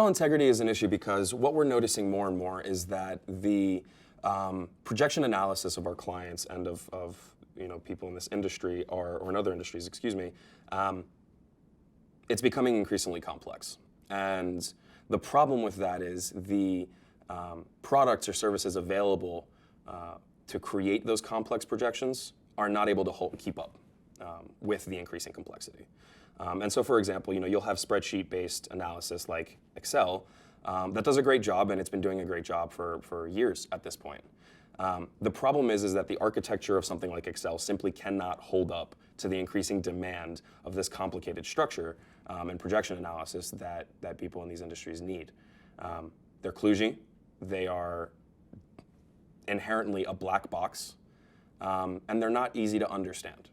Excel integrity is an issue because what we're noticing more and more is that the projection analysis of our clients and of people in this industry or in other industries, excuse me, it's becoming increasingly complex. And the problem with that is the products or services available to create those complex projections are not able to keep up with the increasing complexity. And so, for example, you'll have spreadsheet-based analysis like Excel that does a great job, and it's been doing a great job for years at this point. The problem is that the architecture of something like Excel simply cannot hold up to the increasing demand of this complicated structure and projection analysis that people in these industries need. They're kludgy. They are inherently a black box, and they're not easy to understand.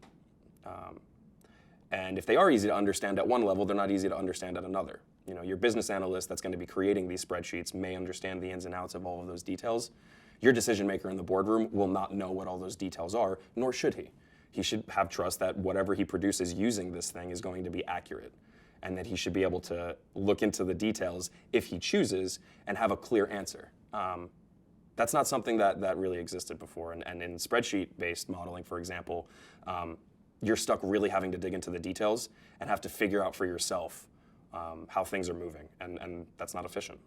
And if they are easy to understand at one level, they're not easy to understand at another. Your business analyst that's going to be creating these spreadsheets may understand the ins and outs of all of those details. Your decision maker in the boardroom will not know what all those details are, nor should he. He should have trust that whatever he produces using this thing is going to be accurate, and that he should be able to look into the details if he chooses and have a clear answer. That's not something that really existed before. And in spreadsheet-based modeling, for example, you're stuck really having to dig into the details and have to figure out for yourself how things are moving, and that's not efficient.